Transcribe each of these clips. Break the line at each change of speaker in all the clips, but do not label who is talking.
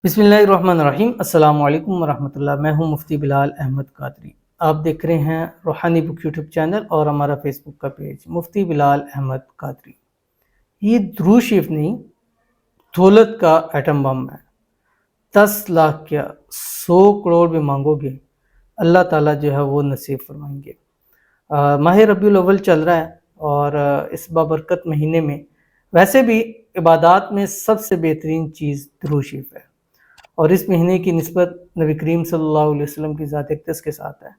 बिस्मिल्लाहिर्रहमानिर्रहीम। अस्सलाम वालेकुम वरहमतुल्लाह। मैं हूं मुफ्ती बिलाल अहमद कादरी। आप देख रहे हैं रूहानी बुक यूट्यूब चैनल और हमारा फेसबुक का पेज मुफ्ती बिलाल अहमद कादरी। ये दुरूद शरीफ नहीं, दौलत का एटम बम है। 10 लाख क्या 100 करोड़ भी मांगोगे अल्लाह ताला जो है वो नसीब फरमाएंगे। माह रबीउल अव्वल चल रहा है और इस बाबरकत महीने में वैसे भी इबादत में सबसे बेहतरीन चीज़ दुरूद शरीफ है और इस महीने की निस्बत नबी करीम सल्लल्लाहु अलैहि वसल्लम की ज़ात अक़दस के साथ है।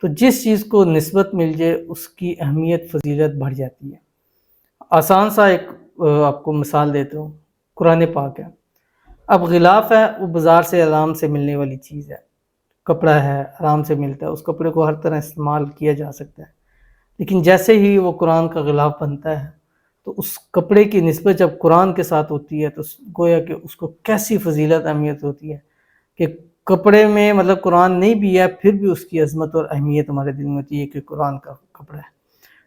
तो जिस चीज़ को निस्बत मिल जाए उसकी अहमियत फजीलत बढ़ जाती है। आसान सा एक आपको मिसाल देता हूँ, कुरान पाक है। अब गिलाफ है, वो बाज़ार से आराम से मिलने वाली चीज़ है, कपड़ा है आराम से मिलता है, उस कपड़े को हर तरह इस्तेमाल किया जा सकता है। लेकिन जैसे ही वो कुरान का गिलाफ बनता है तो उस कपड़े की निस्बत जब कुरान के साथ होती है तो गोया कि उसको कैसी फजीलत अहमियत होती है कि कपड़े में मतलब कुरान नहीं भी है फिर भी उसकी अजमत और अहमियत हमारे दिल में होती है कि कुरान का कपड़ा है।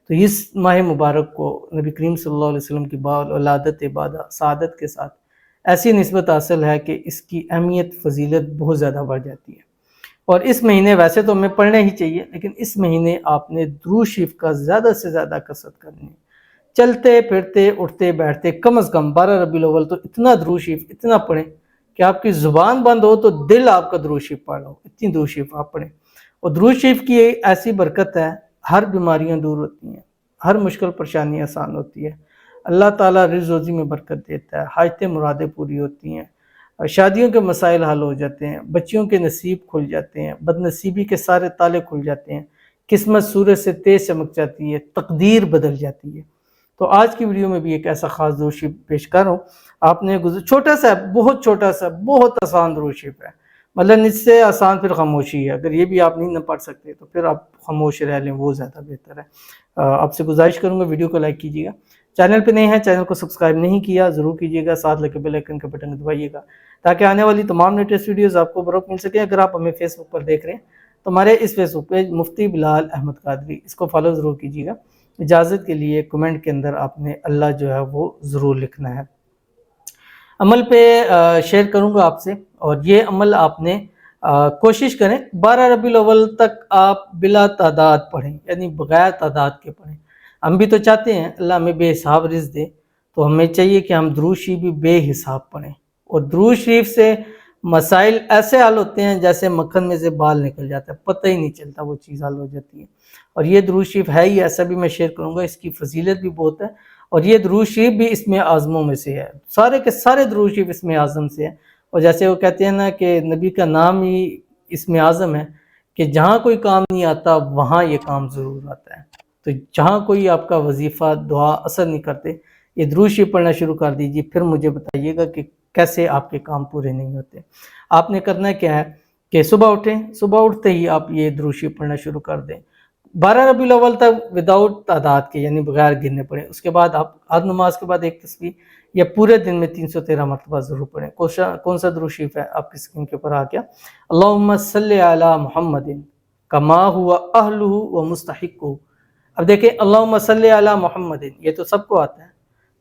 तो इस माह मुबारक को नबी करीम सल्लल्लाहु अलैहि वसल्लम की बावलादत इबादत सआदत के साथ ऐसी निस्बत हासिल है कि इसकी अहमियत फजीलत बहुत ज़्यादा बढ़ जाती है। और इस महीने वैसे तो हमें पढ़ना ही चाहिए, लेकिन इस महीने आपने दुरूद शरीफ का ज़्यादा से ज़्यादा कसरत करनी है। चलते फिरते उठते बैठते कम अज़ कम 12 रबीउल अव्वल तो इतना दुरूद शरीफ इतना पढ़ें कि आपकी ज़ुबान बंद हो तो दिल आपका दुरूद शरीफ पढ़ लो, इतनी दुरूद शरीफ आप पढ़ें। और दुरूद शरीफ की ऐसी बरकत है, हर बीमारियां दूर होती हैं, हर मुश्किल परेशानी आसान होती है, अल्लाह ताला रिज़्क़ रोज़ी में बरकत देता है, हाजतें मुरादें पूरी होती हैं, शादियों के मसाइल हल हो जाते हैं, बच्चियों के नसीब खुल जाते हैं, बदनसीबी के सारे ताले खुल जाते हैं, किस्मत सूरज से तेज चमक जाती है, तकदीर बदल जाती है। तो आज की वीडियो में भी एक ऐसा खास दुरूद शरीफ पेश कर रहा हूँ। आपने छोटा सा बहुत छोटा सा बहुत आसान दुरूद शरीफ है, मतलब इससे आसान फिर खामोशी है। अगर ये भी आप नहीं पढ़ सकते तो फिर आप खामोश रह लें, वो ज़्यादा बेहतर है। आपसे गुजारिश करूँगा वीडियो को लाइक कीजिएगा, चैनल पे नए हैं चैनल को सब्सक्राइब नहीं किया ज़रूर कीजिएगा, साथ लगे बेल आइकन का बटन दबाइएगा ताकि आने वाली तमाम लेटेस्ट वीडियोज़ आपको बरवक्त मिल सके। अगर आप हमें फेसबुक पर देख रहे हैं तो हमारे इस फेसबुक पेज मुफ्ती बिलाल अहमद कादरी इसको फॉलो ज़रूर कीजिएगा। इजाज़त के लिए कमेंट के अंदर आपने अल्लाह जो है वो ज़रूर लिखना है। अमल पे शेयर करूँगा आपसे, और ये अमल आपने कोशिश करें 12 रबीउल अव्वल तक आप बिला तादाद पढ़ें, यानी बगैर तादाद के पढ़ें। हम भी तो चाहते हैं अल्लाह हमें बेहिसाब रिज़्क़ दे, तो हमें चाहिए कि हम दुरूद शरीफ भी बेहिसाब पढ़ें। और दुरूद शरीफ से मसाइल ऐसे हल होते हैं जैसे मक्खन में से बाल निकल जाता है, पता ही नहीं चलता, वो चीज़ हल हो जाती है। और ये दुरूद शरीफ है ही ऐसा, भी मैं शेयर करूँगा, इसकी फजीलत भी बहुत है। और ये दुरूद शरीफ भी इसमें आज़मों में से है, सारे के सारे दुरूद शरीफ इसमें आज़म से है। और जैसे वो कहते हैं ना कि नबी का नाम ही इसमें आज़म है कि जहाँ कोई काम नहीं आता वहाँ ये काम ज़रूर आता है। तो जहाँ कोई आपका वजीफ़ा दुआ असर नहीं करते, ये दुरूद शरीफ पढ़ना शुरू कर दीजिए, फिर मुझे बताइएगा कि कैसे आपके काम पूरे नहीं होते। आपने करना क्या है कि सुबह उठें, सुबह उठते ही आप ये दुरूद शरीफ पढ़ना शुरू कर दें 12 रबीउल अव्वल तक विदाउट तादाद के, यानी बगैर गिनने पड़े। उसके बाद आप हर नमाज के बाद एक तस्बीह या पूरे दिन में 313 मरतबा ज़रूर पढ़ें। कौन सा दुरूद शरीफ है आपकी स्क्रीन के ऊपर आ गया। अल्लाहुम्मा सल्लि अला मुहम्मदिन कमा हुआ अहलुहु व मुस्तहिक़्क़ुहु। अब देखें, अल्लाहुम्मा सल्लि अला मुहम्मदिन ये तो सबको आता है,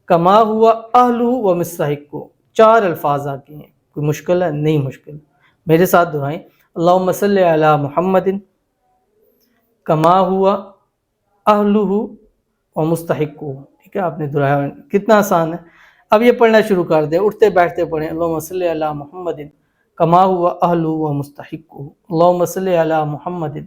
कमा हुआ अहलुहु व मुस्तहिक़्क़ुहु 4 अल्फाज आके हैं, कोई मुश्किल है? नहीं मुश्किल। मेरे साथ दुआएं, अल्लाहुम्मा सल्लि अला मुहम्मदिन कमा हुआ अहलुहु व मुस्तहिक़्क़ुहु। ठीक है, आपने दुआया, कितना आसान है। अब ये पढ़ना शुरू कर दें, उठते बैठते पढ़ें, अल्लाहुम्मा सल्लि अला मुहम्मदिन कमा हुआ अहलुहु व मुस्तहिक़्क़ुहु, अल्लाहुम्मा सल्लि अला मुहम्मदिन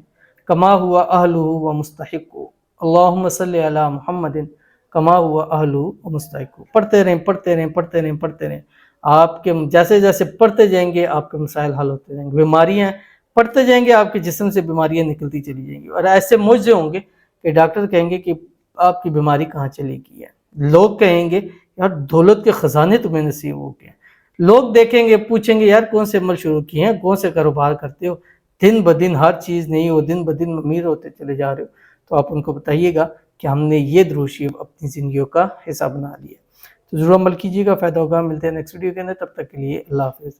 कमा हुआ अहलुहु व मुस्तहिक़्क़ुहु, अल्लाहुम्मा सल्लि अला मुहम्मदिन कमा हुआ अहलुहु व मुस्तहिक़्क़ुहु। पढ़ते रहें पढ़ते रहें पढ़ते रहें पढ़ते रहें। आपके जैसे जैसे पढ़ते जाएंगे आपके मसाइल हल होते जाएंगे, बीमारियाँ पढ़ते जाएंगे, आपके जिस्म से बीमारियां निकलती चली जाएंगी। और ऐसे मुझे होंगे कि डॉक्टर कहेंगे कि आपकी बीमारी कहाँ चली गई है, लोग कहेंगे यार दौलत के खजाने तुम्हें नसीब हो गए, लोग देखेंगे पूछेंगे यार कौन से अमल शुरू किए हैं, कौन से कारोबार करते हो, दिन ब दिन हर चीज़ नहीं हो, दिन ब दिन अमीर होते चले जा रहे हो। तो आप उनको बताइएगा कि हमने ये दुरूद शरीफ अपनी ज़िंदगियों का हिस्सा बना लिया। तो ज़रूर अमल कीजिएगा, फ़ायदा होगा। मिलते हैं नेक्स्ट वीडियो के अंदर, तब तक के लिए अल्लाह हाफ़िज़।